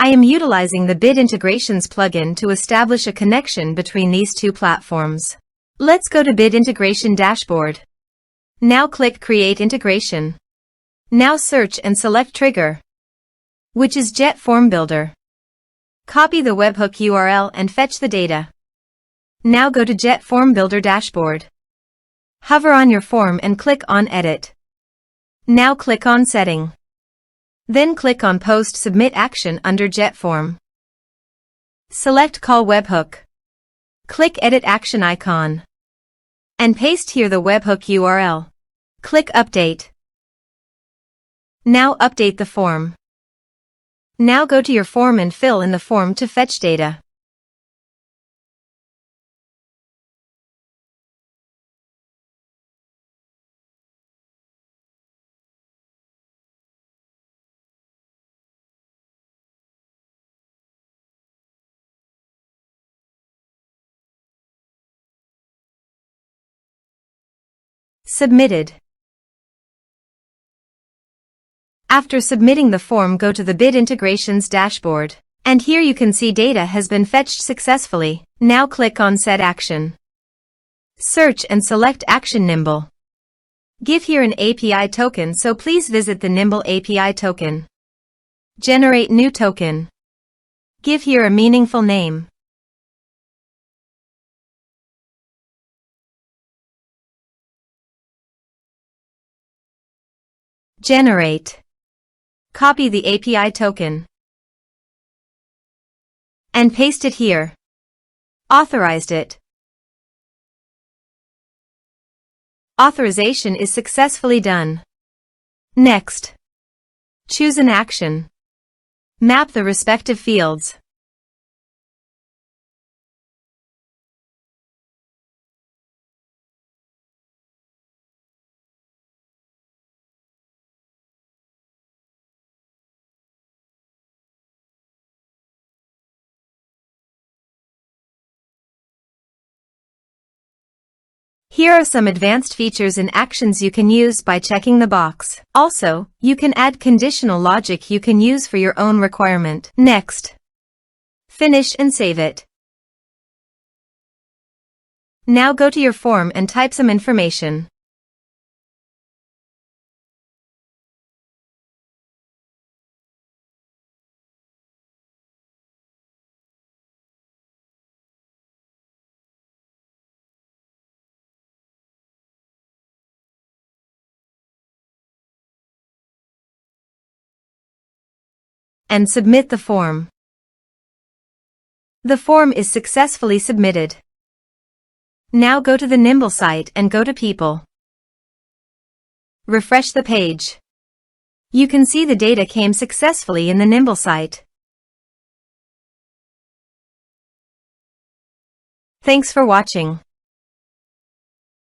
I am utilizing the Bit Integrations plugin to establish a connection between these two platforms. Let's go to Bit Integration Dashboard. Now click Create Integration. Now search and select Trigger, which is JetFormBuilder. Copy the webhook URL and fetch the data. Now go to JetFormBuilder Dashboard. Hover on your form and click on Edit. Now click on Setting. Then click on Post Submit Action under JetForm. Select Call Webhook. Click Edit Action icon. And paste here the webhook URL. Click Update. Now update the form. Now go to your form and fill in the form to fetch data. Submitted. After submitting the form, go to the Bit Integrations dashboard. And here you can see data has been fetched successfully. Now click on Set Action. Search and select Action Nimble. Give here an API token, so please visit the Nimble API token. Generate new token. Give here a meaningful name. Generate. Copy the API token and paste it here. Authorized it. Authorization is successfully done. Next, choose an action. Map the respective fields. Here are some advanced features and actions you can use by checking the box. Also, you can add conditional logic you can use for your own requirement. Next, finish and save it. Now go to your form and type some information. And submit the form. The form is successfully submitted. Now go to the Nimble site and go to People. Refresh the page. You can see the data came successfully in the Nimble site. Thanks for watching.